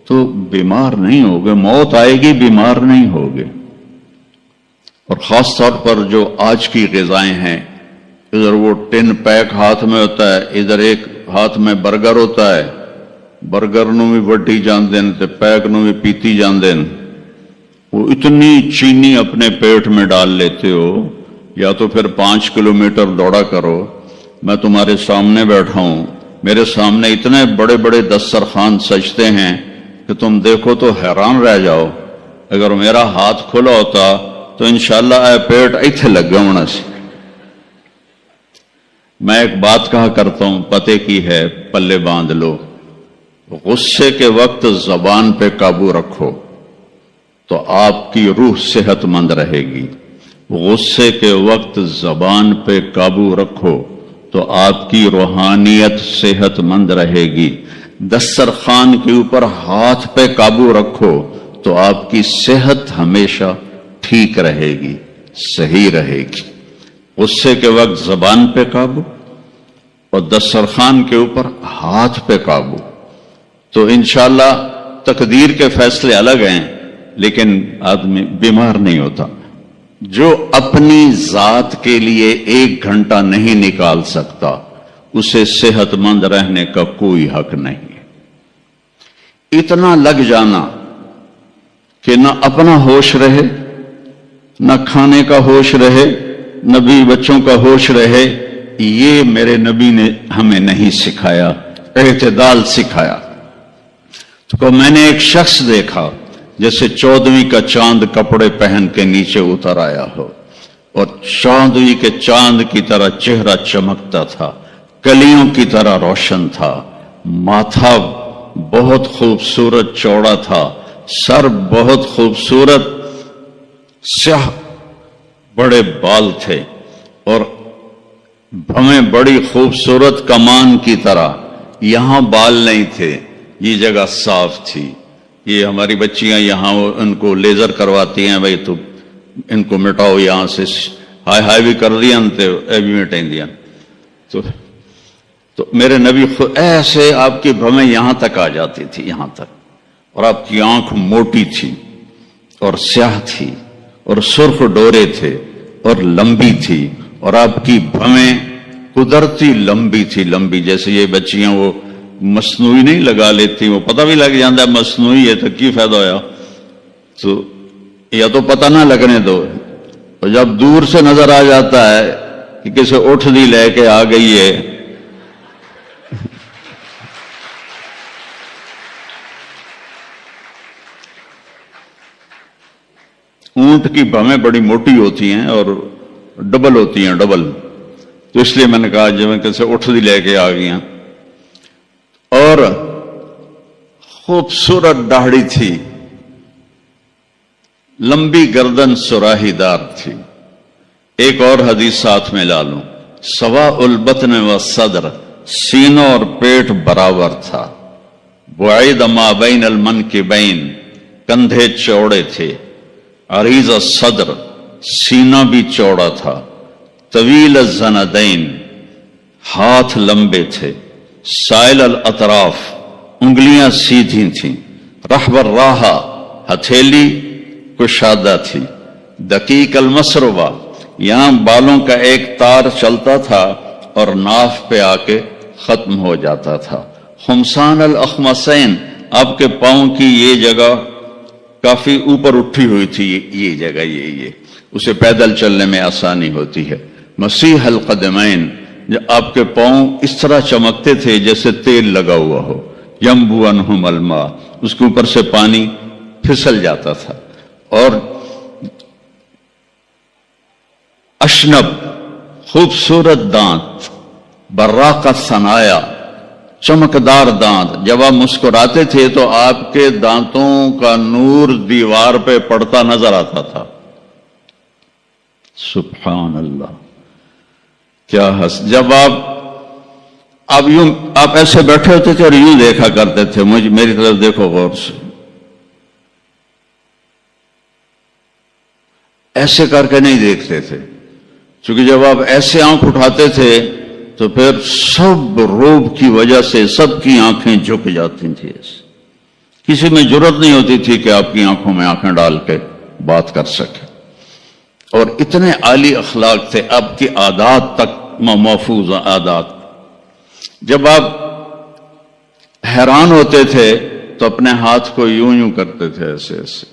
تو بیمار نہیں ہوگے. موت آئے گی، بیمار نہیں ہوگے. اور خاص طور پر جو آج کی غذائیں ہیں، ادھر وہ ٹن پیک ہاتھ میں ہوتا ہے، ادھر ایک ہاتھ میں برگر ہوتا ہے. برگر نو بھی وڈی جان دین تے پیک نو بھی پیتی جان دین. وہ اتنی چینی اپنے پیٹ میں ڈال لیتے ہو، یا تو پھر 5 کلومیٹر دوڑا کرو. میں تمہارے سامنے بیٹھا ہوں، میرے سامنے اتنے بڑے بڑے دسترخوان سجتے ہیں کہ تم دیکھو تو حیران رہ جاؤ. اگر میرا ہاتھ کھلا ہوتا تو انشاءاللہ اے پیٹ ایتھے لگ گیا ہونا سی. میں ایک بات کہا کرتا ہوں، پتے کی ہے، پلے باندھ لو. غصے کے وقت زبان پہ قابو رکھو تو آپ کی روح صحت مند رہے گی. غصے کے وقت زبان پہ قابو رکھو تو آپ کی روحانیت صحت مند رہے گی. دسترخوان کے اوپر ہاتھ پہ قابو رکھو تو آپ کی صحت ہمیشہ ٹھیک رہے گی، صحیح رہے گی. غصے کے وقت زبان پہ قابو اور دسترخوان کے اوپر ہاتھ پہ قابو، تو انشاءاللہ تقدیر کے فیصلے الگ ہیں لیکن آدمی بیمار نہیں ہوتا. جو اپنی ذات کے لیے 1 گھنٹہ نہیں نکال سکتا اسے صحت مند رہنے کا کوئی حق نہیں. اتنا لگ جانا کہ نہ اپنا ہوش رہے، نہ کھانے کا ہوش رہے، نہ بھی بچوں کا ہوش رہے، یہ میرے نبی نے ہمیں نہیں سکھایا. اعتدال سکھایا. تو میں نے ایک شخص دیکھا جیسے 14ویں کا چاند کپڑے پہن کے نیچے اتر آیا ہو، اور 14ویں کے چاند کی طرح چہرہ چمکتا تھا، کلیوں کی طرح روشن تھا، ماتھا بہت خوبصورت چوڑا تھا، سر بہت خوبصورت سیاہ بڑے بال تھے، اور بھویں بڑی خوبصورت کمان کی طرح، یہاں بال نہیں تھے، یہ جگہ صاف تھی۔ یہ ہماری بچیاں یہاں ان کو لیزر کرواتی ہیں، بھائی تو ان کو مٹاؤ یہاں سے، ہائی ہائی بھی کر دیا اے بھی مٹائیں دیا۔ تو میرے نبی خود ایسے آپ کی بھویں یہاں تک آ جاتی تھی، یہاں تک، اور آپ کی آنکھ موٹی تھی اور سیاہ تھی اور سرخ ڈورے تھے اور لمبی تھی، اور آپ کی بھویں قدرتی لمبی تھی، لمبی جیسے یہ بچیاں وہ مصنوعی نہیں لگا لیتی، وہ پتہ بھی لگ جاتا ہے مصنوعی ہے تو کی فائدہ ہویا، تو یا تو پتہ نہ لگنے دو، اور جب دور سے نظر آ جاتا ہے کہ کسی اٹھ دی لے کے آ گئی ہے، اونٹ کی بھویں بڑی موٹی ہوتی ہیں اور ڈبل ہوتی ہیں، ڈبل، تو اس لیے میں نے کہا جب کیسے اٹھ دی لے کے آ گئی ہیں، اور خوبصورت داڑھی تھی، لمبی گردن سراہی دار تھی۔ ایک اور حدیث ساتھ میں لا لوں، سواء البطن والصدر، سینوں اور پیٹ برابر تھا، بعید ما بین المنکبین، کندھے چوڑے تھے، عریض الصدر، سینہ بھی چوڑا تھا، طویل الزندین، ہاتھ لمبے تھے، سائل الاطراف، انگلیاں سیدھی تھیں، رحب الراحہ، ہتھیلی کشادہ تھی، دقیق المسربہ، یہاں بالوں کا ایک تار چلتا تھا اور ناف پہ آ کے ختم ہو جاتا تھا، خمسان الاخمسین، آپ کے پاؤں کی یہ جگہ کافی اوپر اٹھی ہوئی تھی، یہ جگہ یہ اسے پیدل چلنے میں آسانی ہوتی ہے، مسیح القدمین، آپ کے پاؤں اس طرح چمکتے تھے جیسے تیل لگا ہوا ہو، ینبو عنہم الماء، اس کے اوپر سے پانی پھسل جاتا تھا، اور اشنب، خوبصورت دانت، براق الثنایا، چمکدار دانت، جب آپ مسکراتے تھے تو آپ کے دانتوں کا نور دیوار پہ پڑتا نظر آتا تھا، سبحان اللہ، کیا جب آپ ایسے بیٹھے ہوتے تھے اور یوں دیکھا کرتے تھے، میری طرف دیکھو غور سے، ایسے کر کے نہیں دیکھتے تھے، چونکہ جب آپ ایسے آنکھ اٹھاتے تھے تو پھر سب روب کی وجہ سے سب کی آنکھیں جھک جاتی تھیں، کسی میں جرات نہیں ہوتی تھی کہ آپ کی آنکھوں میں آنکھیں ڈال کے بات کر سکے، اور اتنے عالی اخلاق تھے، آپ کی عادات تک محفوظ عادات۔ جب آپ حیران ہوتے تھے تو اپنے ہاتھ کو یوں کرتے تھے، ایسے ایسے،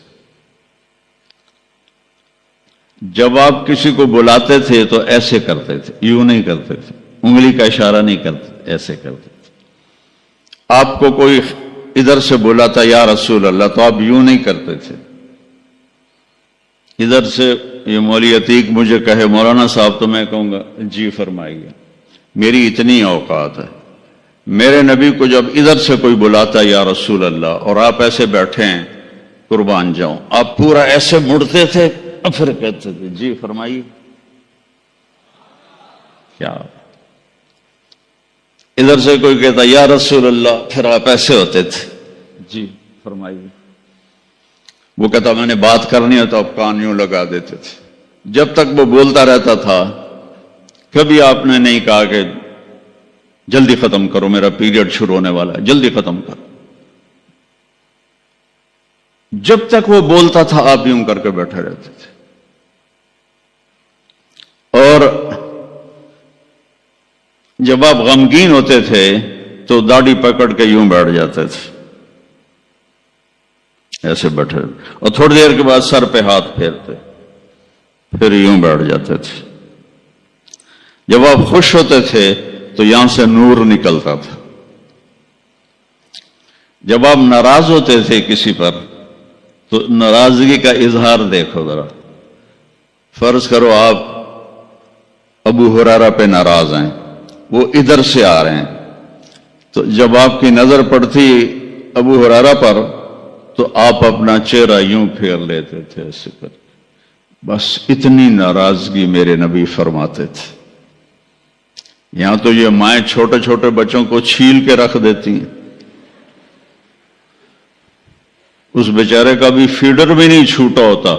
جب آپ کسی کو بلاتے تھے تو ایسے کرتے تھے، یوں نہیں کرتے تھے، انگلی کا اشارہ نہیں کرتے، ایسے کرتے تھے۔ آپ کو کوئی ادھر سے بلاتا یا رسول اللہ تو آپ یوں نہیں کرتے تھے، ادھر سے یہ مولوی عتیق مجھے کہے مولانا صاحب تو میں کہوں گا جی فرمائیے، میری اتنی اوقات ہے۔ میرے نبی کو جب ادھر سے کوئی بلاتا یا رسول اللہ اور آپ ایسے بیٹھے ہیں، قربان جاؤں، آپ پورا ایسے مڑتے تھے، پھر کہتے تھے جی فرمائیے، کیا ادھر سے کوئی کہتا یا رسول اللہ، پھر آپ ایسے ہوتے تھے، جی فرمائیے، وہ کہتا میں نے بات کرنی ہے تو آپ کان یوں لگا دیتے تھے، جب تک وہ بولتا رہتا تھا کبھی آپ نے نہیں کہا کہ جلدی ختم کرو، میرا پیریڈ شروع ہونے والا ہے، جلدی ختم کرو، جب تک وہ بولتا تھا آپ یوں کر کے بیٹھے رہتے تھے، اور جب آپ غمگین ہوتے تھے تو داڑھی پکڑ کے یوں بیٹھ جاتے تھے، ایسے بیٹھے، اور تھوڑی دیر کے بعد سر پہ ہاتھ پھیرتے، پھر یوں بیٹھ جاتے تھے۔ جب آپ خوش ہوتے تھے تو یہاں سے نور نکلتا تھا، جب آپ ناراض ہوتے تھے کسی پر تو ناراضگی کا اظہار دیکھو ذرا، فرض کرو آپ ابو ہریرہ پہ ناراض ہیں، وہ ادھر سے آ رہے ہیں، تو جب آپ کی نظر پڑتی ابو ہریرہ پر تو آپ اپنا چہرہ یوں پھیر لیتے تھے ایسے کر، بس اتنی ناراضگی میرے نبی فرماتے تھے۔ یہاں تو یہ مائیں چھوٹے چھوٹے بچوں کو چھیل کے رکھ دیتی ہیں، اس بیچارے کا بھی فیڈر بھی نہیں چھوٹا ہوتا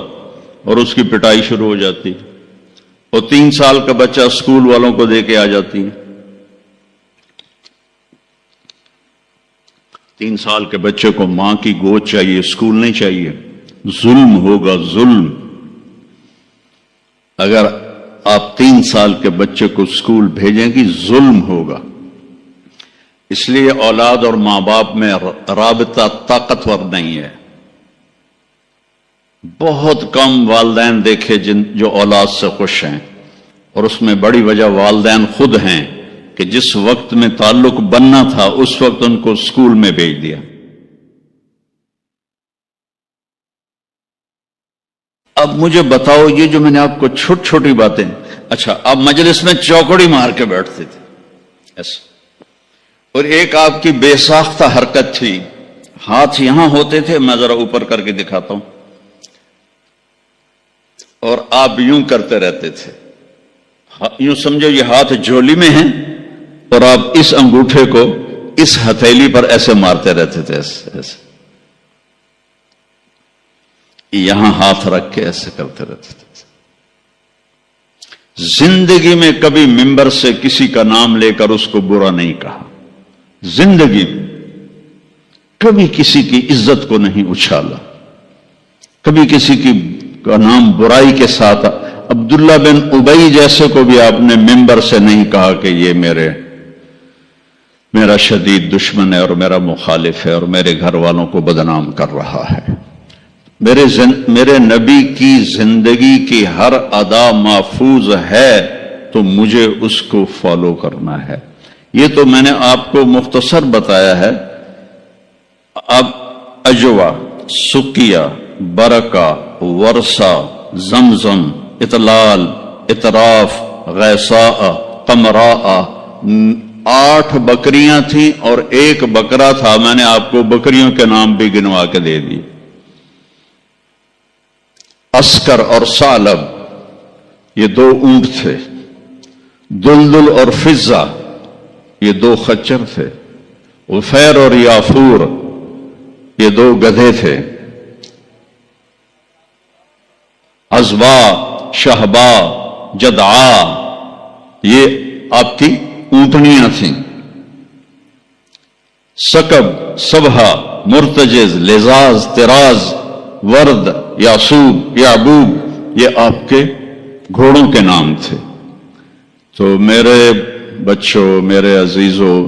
اور اس کی پٹائی شروع ہو جاتی، اور 3 سال کا بچہ اسکول والوں کو دے کے آ جاتی ہے۔ 3 سال کے بچے کو ماں کی گود چاہیے، اسکول نہیں چاہیے۔ ظلم ہوگا، ظلم۔ اگر آپ 3 سال کے بچے کو اسکول بھیجیں گی ظلم ہوگا۔ اس لیے اولاد اور ماں باپ میں رابطہ طاقتور نہیں ہے۔ بہت کم والدین دیکھے جو اولاد سے خوش ہیں، اور اس میں بڑی وجہ والدین خود ہیں کہ جس وقت میں تعلق بننا تھا اس وقت ان کو اسکول میں بھیج دیا۔ اب مجھے بتاؤ، یہ جو میں نے آپ کو چھوٹی چھوٹی باتیں، اچھا آپ مجلس میں چوکڑی مار کے بیٹھتے تھے ایسا، اور ایک آپ کی بے ساختہ حرکت تھی، ہاتھ یہاں ہوتے تھے، میں ذرا اوپر کر کے دکھاتا ہوں، اور آپ یوں کرتے رہتے تھے، یوں سمجھو یہ ہاتھ جھولی میں ہیں اور آپ اس انگوٹھے کو اس ہتھیلی پر ایسے مارتے رہتے تھے، ایسے ایسے یہاں ہاتھ رکھ کے ایسے کرتے رہتے تھے۔ زندگی میں کبھی ممبر سے کسی کا نام لے کر اس کو برا نہیں کہا، زندگی میں کبھی کسی کی عزت کو نہیں اچھالا، کبھی کسی کی کا نام برائی کے ساتھ۔ عبداللہ بن ابی جیسے کو بھی آپ نے ممبر سے نہیں کہا کہ یہ میرا شدید دشمن ہے اور میرا مخالف ہے اور میرے گھر والوں کو بدنام کر رہا ہے۔ میرے نبی کی زندگی کی ہر ادا محفوظ ہے تو مجھے اس کو فالو کرنا ہے۔ یہ تو میں نے آپ کو مختصر بتایا ہے۔ اب اجوا، سکیہ، برکہ، ورثہ، زمزم، اطلال، اطراف، غیثاء، قمراء، 8 بکریاں تھیں اور 1 بکرا تھا، میں نے آپ کو بکریوں کے نام بھی گنوا کے دے دیے۔ عسکر اور ثعلب یہ 2 اونٹ تھے، دلدل اور فضہ یہ 2 خچر تھے، غفیر اور یافور یہ 2 گدھے تھے، عزبا، شہبا، جدعا یہ آپ کی اونٹنیاں تھیں، سکب، سبہا، مرتجز، لزاز، تراز، ورد، یاسوب، یعبوب یہ آپ کے گھوڑوں کے نام تھے۔ تو میرے بچوں، میرے عزیزوں،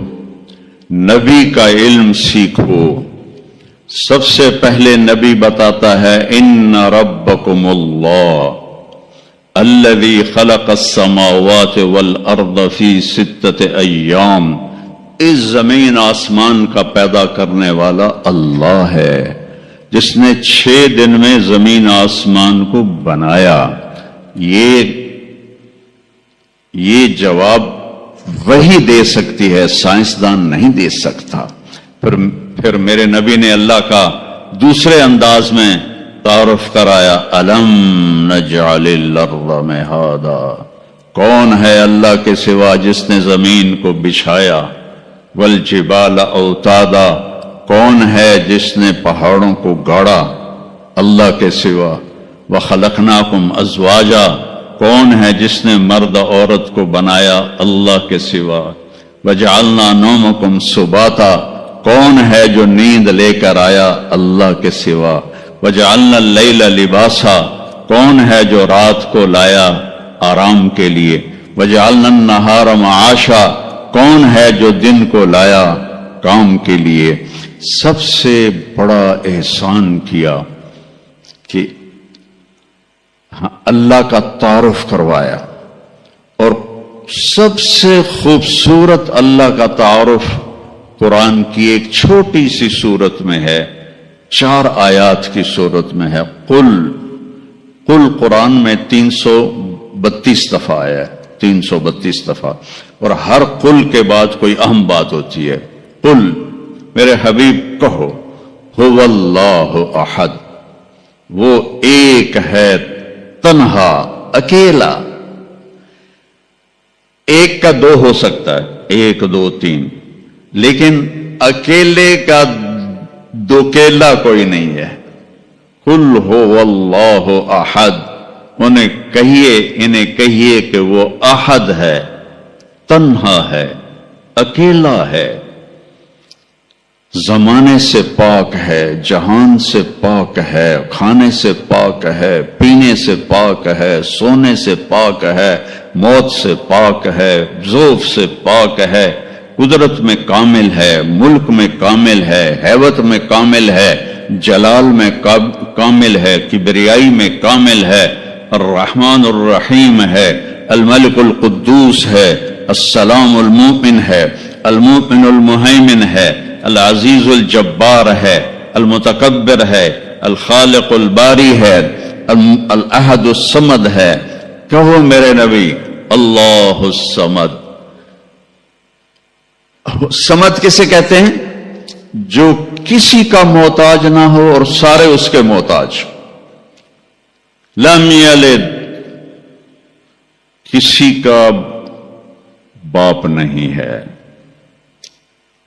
نبی کا علم سیکھو۔ سب سے پہلے نبی بتاتا ہے ان ربکم اللہ الذی خلق السماوات والارض فی 6 ایام، اس زمین آسمان کا پیدا کرنے والا اللہ ہے جس نے 6 دن میں زمین آسمان کو بنایا۔ یہ جواب وہی دے سکتی ہے، سائنسدان نہیں دے سکتا۔ پھر میرے نبی نے اللہ کا دوسرے انداز میں تعارف کرایا، الم نجعل الارض مہادا، کون ہے اللہ کے سوا جس نے زمین کو بچھایا، والجبال اوتادا، کون ہے جس نے پہاڑوں کو گاڑا اللہ کے سوا، وخلقناکم ازواجا، کون ہے جس نے مرد عورت کو بنایا اللہ کے سوا، وجعلنا نومکم سباتا، کون ہے جو نیند لے کر آیا اللہ کے سوا، وجعلنا اللیل لباسا، کون ہے جو رات کو لایا آرام کے لیے، وجعلنا النہار معاشا، کون ہے جو دن کو لایا کام کے لیے۔ سب سے بڑا احسان کیا کہ اللہ کا تعارف کروایا، اور سب سے خوبصورت اللہ کا تعارف قرآن کی ایک چھوٹی سی صورت میں ہے، 4 آیات کی صورت میں ہے۔ قل قرآن میں 332 دفعہ آیا ہے، 332 دفعہ، اور ہر قل کے بعد کوئی اہم بات ہوتی ہے۔ قل میرے حبیب کہو هو اللہ احد، وہ ایک ہے تنہا اکیلا. ایک کا دو ہو سکتا ہے، ایک دو تین، لیکن اکیلے کا دوکیلا کوئی نہیں ہے. قل هو اللہ احد، انہیں کہیے کہ وہ احد ہے، تنہا ہے، اکیلا ہے، زمانے سے پاک ہے، جہان سے پاک ہے، کھانے سے پاک ہے، پینے سے پاک ہے، سونے سے پاک ہے، موت سے پاک ہے، ذوف سے پاک ہے، قدرت میں کامل ہے، ملک میں کامل ہے، ہیبت میں کامل ہے، جلال میں کامل ہے، کبریائی میں کامل ہے، الرحمن الرحیم ہے، الملک القدوس ہے، السلام المؤمن ہے، المؤمن المہیمن ہے، العزیز الجبار ہے، المتکبر ہے، الخالق الباری ہے، الاحد الصمد ہے. کہو میرے نبی اللہ الصمد. صمد کسے کہتے ہیں؟ جو کسی کا محتاج نہ ہو اور سارے اس کے محتاج. لم یلد، کسی کا باپ نہیں ہے.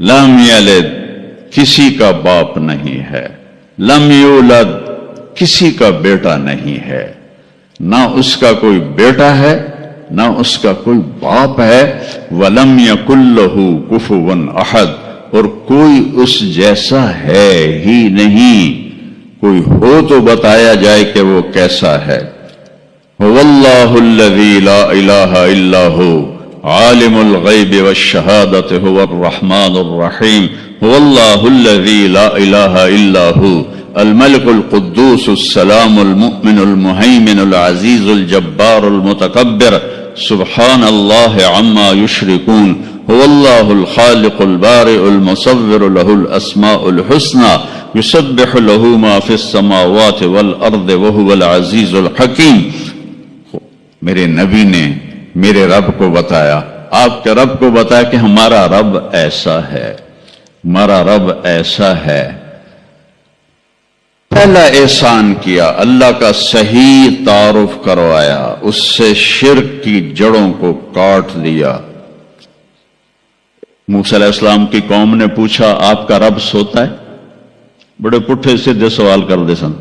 لم یلد، کسی کا باپ نہیں ہے. لم یولد، کسی کا بیٹا نہیں ہے. نہ اس کا کوئی بیٹا ہے، نہ اس کا کوئی باپ ہے. وَلَمْ يَكُنْ لَهُ كُفُوًا أَحَدٌ، اور کوئی اس جیسا ہے ہی نہیں. کوئی ہو تو بتایا جائے کہ وہ کیسا ہے. هُوَ اللَّهُ الَّذِي لَا إِلَٰهَ إِلَّا هُوَ عالم الغیب والشہادت هو الرحمن الرحیم. هو اللہ الذی لا الہ الا هو الملک القدوس السلام المؤمن المہیمن العزیز الجبار المتکبر سبحان اللہ عما یشرکون. هو اللہ الخالق البارئ المصور له الاسماء الحسنى یسبح له ما فی السماوات والارض وهو العزیز الحکیم. میرے نبی نے میرے رب کو بتایا، آپ کے رب کو بتایا کہ ہمارا رب ایسا ہے، ہمارا رب ایسا ہے. پہلا احسان کیا، اللہ کا صحیح تعارف کروایا، اس سے شرک کی جڑوں کو کاٹ دیا. موسیٰ علیہ السلام کی قوم نے پوچھا آپ کا رب سوتا ہے؟ بڑے پٹھے سیدھے سوال کر دے سن.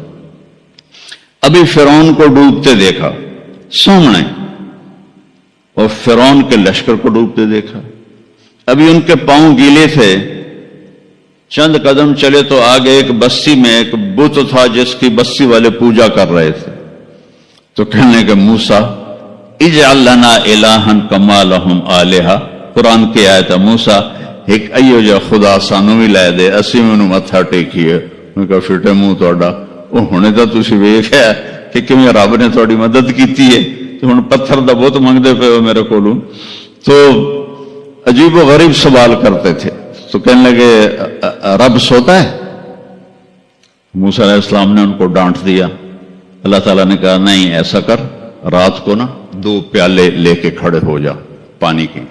ابھی فرعون کو ڈوبتے دیکھا سامنے، اور فرعون کے لشکر کو ڈوبتے دیکھا. ابھی ان کے پاؤں گیلے تھے، چند قدم چلے تو آگے ایک بستی میں ایک بت تھا جس کی بستی والے پوجا کر رہے تھے. تو کہنے کہ موسیٰ اجعل لنا الہا کما لہم آلہہ. قرآن کی آیت ہے، موسیٰ ایک ایو جا خدا سانو بھی لے دے، اسی میں متھا ٹیکیے. انہوں نے کہا فٹے منہ توڑا، وہ ہونے تو تسی ویکھیا کہ کیویں رب نے تھوڑی مدد کیتی ہے، ہن پتھر دا بہت منگدے پے ہو میرے کولوں. تو عجیب و غریب سوال کرتے تھے. تو کہنے لگے رب سوتا ہے؟ موسیٰ علیہ السلام نے ان کو ڈانٹ دیا. اللہ تعالیٰ نے کہا نہیں، ایسا کر، رات کو نا 2 پیالے لے کے کھڑے ہو جا پانی کی.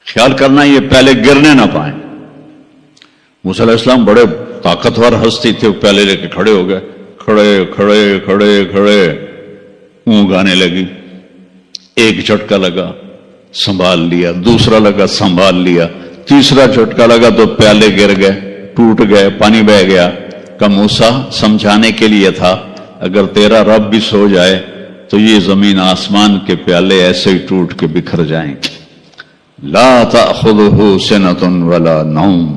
خیال کرنا یہ پیالے گرنے نہ پائیں. موسیٰ علیہ السلام بڑے طاقتور ہستی تھے، پیالے لے کے کھڑے ہو گئے. کھڑے کھڑے کھڑے کھڑے، اونگ آنے لگی. ایک جھٹکا لگا، سنبھال لیا. دوسرا لگا، سنبھال لیا. تیسرا جھٹکا لگا تو پیالے گر گئے، ٹوٹ گئے، پانی بہہ گیا. کہ موسیٰ سمجھانے کے لیے تھا، اگر تیرا رب بھی سو جائے تو یہ زمین آسمان کے پیالے ایسے ہی ٹوٹ کے بکھر جائیں گے. لا تأخذہ سنۃ ولا نوم،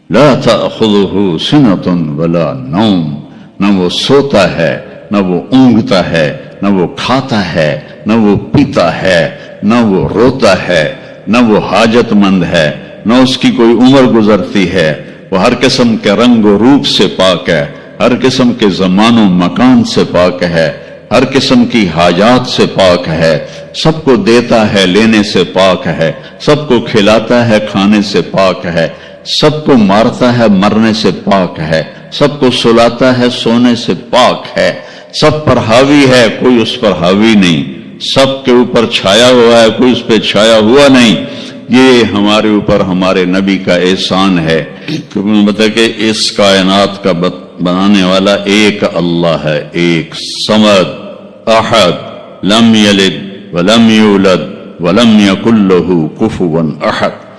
لا تأخذہ سنۃ ولا نوم. نہ وہ سوتا ہے، نہ وہ اونگتا ہے، نہ وہ کھاتا ہے، نہ وہ پیتا ہے، نہ وہ روتا ہے، نہ وہ حاجت مند ہے، نہ اس کی کوئی عمر گزرتی ہے. وہ ہر قسم کے رنگ و روپ سے پاک ہے، ہر قسم کے زمان و مکان سے پاک ہے، ہر قسم کی حاجات سے پاک ہے. سب کو دیتا ہے، لینے سے پاک ہے. سب کو کھلاتا ہے، کھانے سے پاک ہے. سب کو مارتا ہے، مرنے سے پاک ہے. سب کو سلاتا ہے، سونے سے پاک ہے. سب پر حاوی ہے، کوئی اس پر حاوی نہیں. سب کے اوپر چھایا ہوا ہے، کوئی اس پہ چھایا ہوا نہیں. یہ ہمارے اوپر ہمارے نبی کا احسان ہے کہ انہوں نے بتایا کہ اس کائنات کا بنانے والا ایک اللہ ہے، ایک صمد احد لم یلد ولم یولد ولم یکن لہ کفوا احد.